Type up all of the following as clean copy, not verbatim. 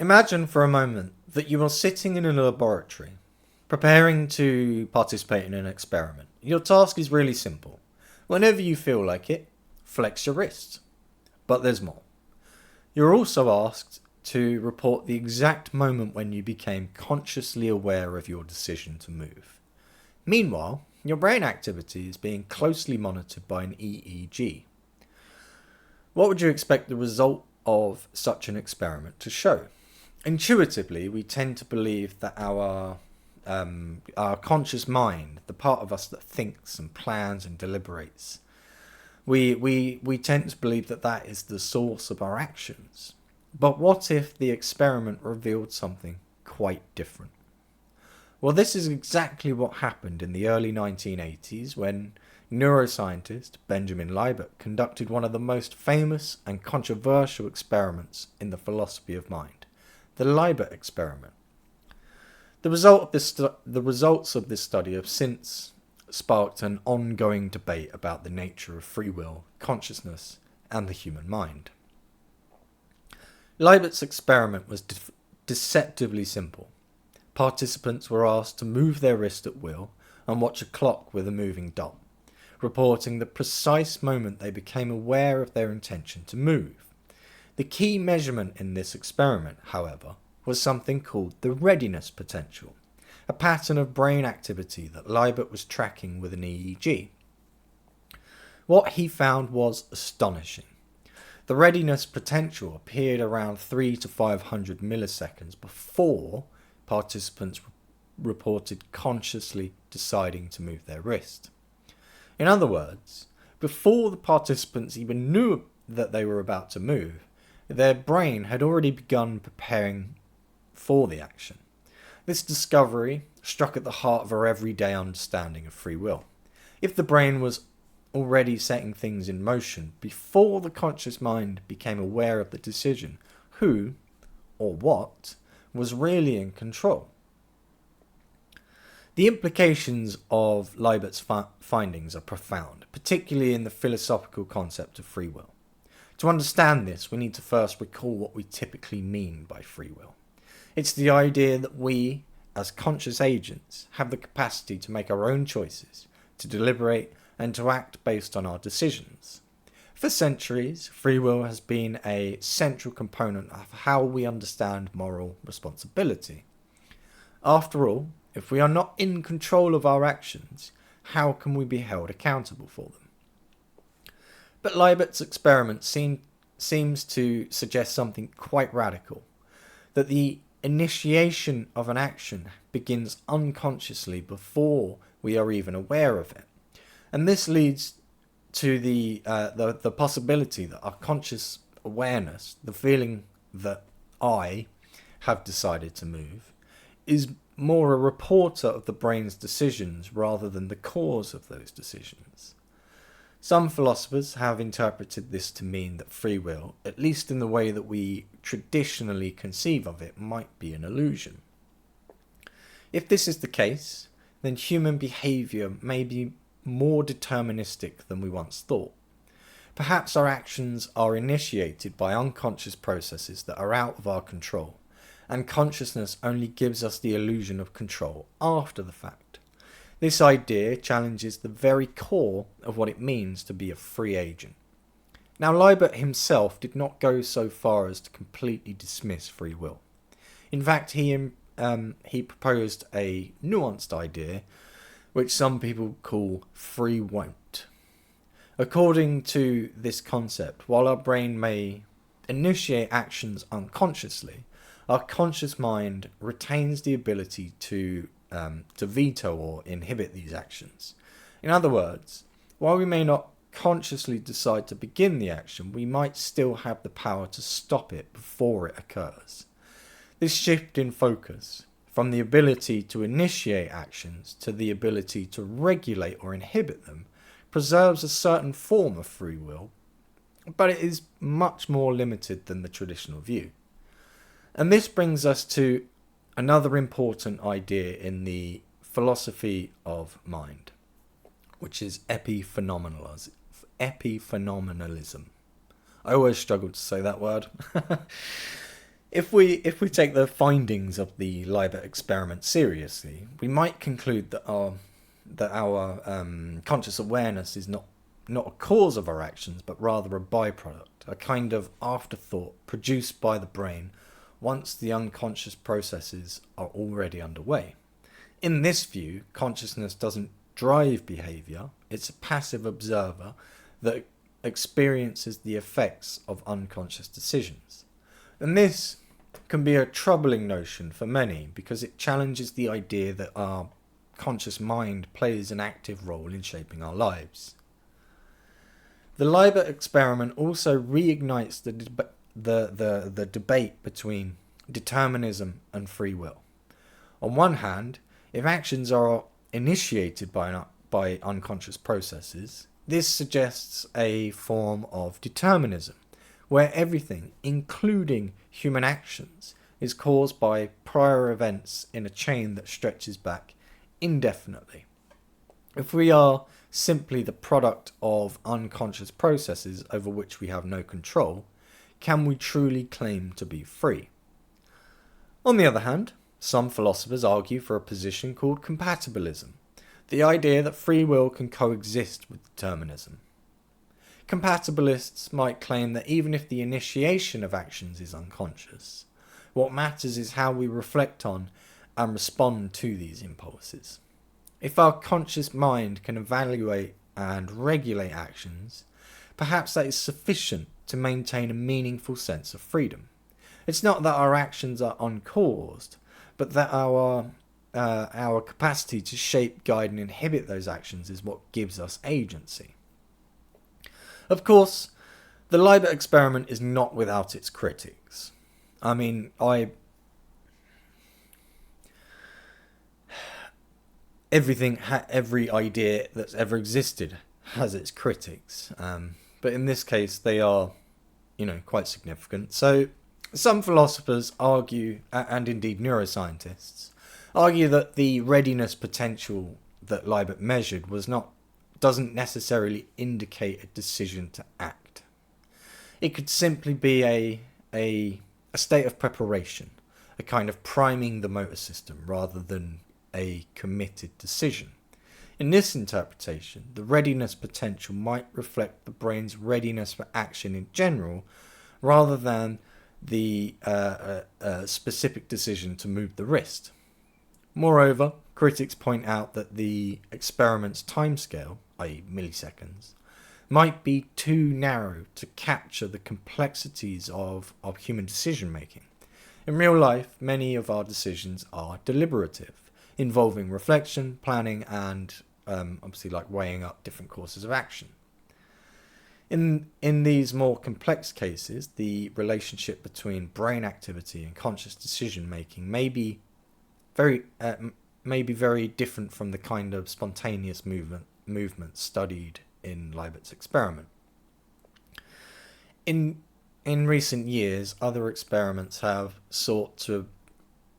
Imagine for a moment that you are sitting in a laboratory, preparing to participate in an experiment. Your task is really simple. Whenever you feel like it, flex your wrist. But there's more. You're also asked to report the exact moment when you became consciously aware of your decision to move. Meanwhile, your brain activity is being closely monitored by an EEG. What would you expect the result of such an experiment to show? Intuitively, we tend to believe that our conscious mind, the part of us that thinks and plans and deliberates, we tend to believe that that is the source of our actions. But what if the experiment revealed something quite different? Well, this is exactly what happened in the early 1980s when neuroscientist Benjamin Libet conducted one of the most famous and controversial experiments in the philosophy of mind, the Libet Experiment. The results of this study have since sparked an ongoing debate about the nature of free will, consciousness, and the human mind. Libet's experiment was deceptively simple. Participants were asked to move their wrist at will and watch a clock with a moving dot, reporting the precise moment they became aware of their intention to move. The key measurement in this experiment, however, was something called the readiness potential, a pattern of brain activity that Libet was tracking with an EEG. What he found was astonishing. The readiness potential appeared around 300 to 500 milliseconds before participants reported consciously deciding to move their wrist. In other words, before the participants even knew that they were about to move, their brain had already begun preparing for the action. This discovery struck at the heart of our everyday understanding of free will. If the brain was already setting things in motion before the conscious mind became aware of the decision, who, or what, was really in control? The implications of Libet's findings are profound, particularly in the philosophical concept of free will. To understand this, we need to first recall what we typically mean by free will. It's the idea that we, as conscious agents, have the capacity to make our own choices, to deliberate, and to act based on our decisions. For centuries, free will has been a central component of how we understand moral responsibility. After all, if we are not in control of our actions, how can we be held accountable for them? But Libet's experiment seems to suggest something quite radical, that the initiation of an action begins unconsciously before we are even aware of it. And this leads to the possibility that our conscious awareness, the feeling that I have decided to move, is more a reporter of the brain's decisions rather than the cause of those decisions. Some philosophers have interpreted this to mean that free will, at least in the way that we traditionally conceive of it, might be an illusion. If this is the case, then human behaviour may be more deterministic than we once thought. Perhaps our actions are initiated by unconscious processes that are out of our control, and consciousness only gives us the illusion of control after the fact. This idea challenges the very core of what it means to be a free agent. Now, Libet himself did not go so far as to completely dismiss free will. In fact, he proposed a nuanced idea, which some people call free won't. According to this concept, while our brain may initiate actions unconsciously, our conscious mind retains the ability to veto or inhibit these actions. In other words, while we may not consciously decide to begin the action, we might still have the power to stop it before it occurs. This shift in focus, from the ability to initiate actions to the ability to regulate or inhibit them, preserves a certain form of free will, but it is much more limited than the traditional view. And this brings us to another important idea in the philosophy of mind, which is epiphenomenalism. I always struggle to say that word. If we take the findings of the Libet experiment seriously, we might conclude that our conscious awareness is not a cause of our actions, but rather a byproduct, a kind of afterthought produced by the brain once the unconscious processes are already underway. In this view, consciousness doesn't drive behavior, it's a passive observer that experiences the effects of unconscious decisions. And this can be a troubling notion for many because it challenges the idea that our conscious mind plays an active role in shaping our lives. The Libet experiment also reignites the debate between determinism and free will. On one hand, if actions are initiated by unconscious processes, this suggests a form of determinism, where everything, including human actions, is caused by prior events in a chain that stretches back indefinitely. If we are simply the product of unconscious processes over which we have no control, can we truly claim to be free? On the other hand, some philosophers argue for a position called compatibilism, the idea that free will can coexist with determinism. Compatibilists might claim that even if the initiation of actions is unconscious, what matters is how we reflect on and respond to these impulses. If our conscious mind can evaluate and regulate actions, perhaps that is sufficient to maintain a meaningful sense of freedom. It's not that our actions are uncaused, but that our capacity to shape, guide and inhibit those actions is what gives us agency. Of course, the Libet experiment is not without its critics. I mean, every idea that's ever existed has its critics, but in this case they are, quite significant. So some philosophers argue, and indeed neuroscientists, argue that the readiness potential that Libet measured doesn't necessarily indicate a decision to act. It could simply be a state of preparation, a kind of priming the motor system rather than a committed decision. In this interpretation, the readiness potential might reflect the brain's readiness for action in general rather than the specific decision to move the wrist. Moreover, critics point out that the experiment's timescale, i.e. milliseconds, might be too narrow to capture the complexities of human decision making. In real life, many of our decisions are deliberative, involving reflection, planning, and obviously weighing up different courses of action. In these more complex cases, the relationship between brain activity and conscious decision making may be very different from the kind of spontaneous movement studied in Libet's experiment. In recent years, other experiments have sought to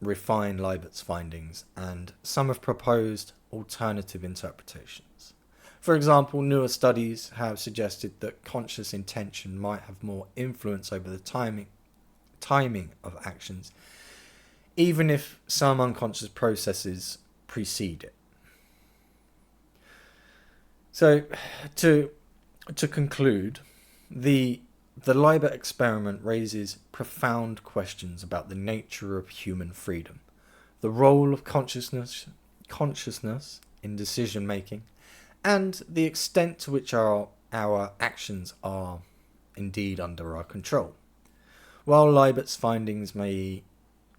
refine Libet's findings, and some have proposed alternative interpretations. For example, newer studies have suggested that conscious intention might have more influence over the timing of actions, even if some unconscious processes precede it. So, to conclude, the Libet experiment raises profound questions about the nature of human freedom, the role of consciousness in decision making, and the extent to which our actions are indeed under our control. While Libet's findings may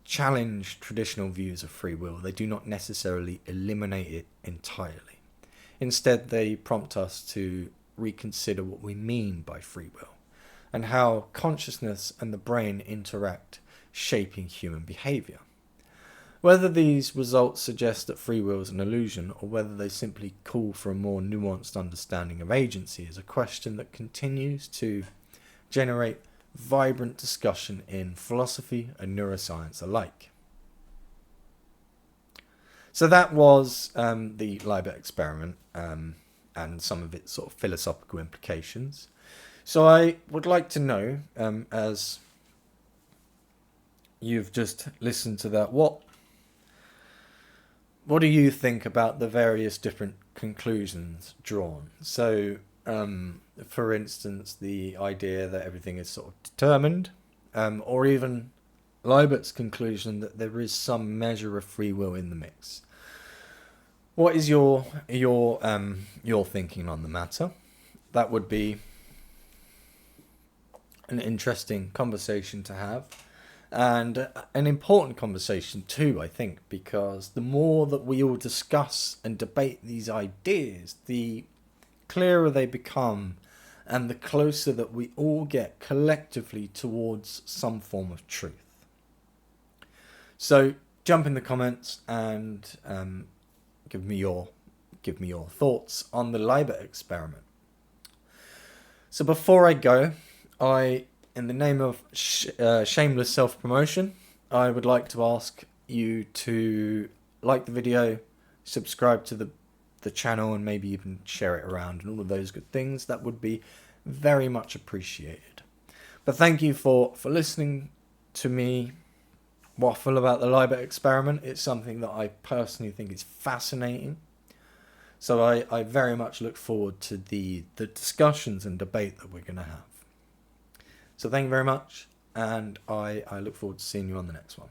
challenge traditional views of free will, they do not necessarily eliminate it entirely. Instead, they prompt us to reconsider what we mean by free will, and how consciousness and the brain interact, shaping human behaviour. Whether these results suggest that free will is an illusion, or whether they simply call for a more nuanced understanding of agency, is a question that continues to generate vibrant discussion in philosophy and neuroscience alike. So that was the Libet experiment and some of its sort of philosophical implications. So I would like to know, as you've just listened to that, what do you think about the various different conclusions drawn? So, for instance, the idea that everything is sort of determined, or even Libet's conclusion that there is some measure of free will in the mix. What is your thinking on the matter? That would be an interesting conversation to have, and an important conversation too, I think, because the more that we all discuss and debate these ideas, the clearer they become, and the closer that we all get collectively towards some form of truth. So jump in the comments and give me your thoughts on the Libet experiment. So before I go, in the name of shameless self-promotion, I would like to ask you to like the video, subscribe to the channel, and maybe even share it around and all of those good things. That would be very much appreciated. But thank you for listening to me waffle about the Libet experiment. It's something that I personally think is fascinating. So I very much look forward to the discussions and debate that we're going to have. So thank you very much, and I look forward to seeing you on the next one.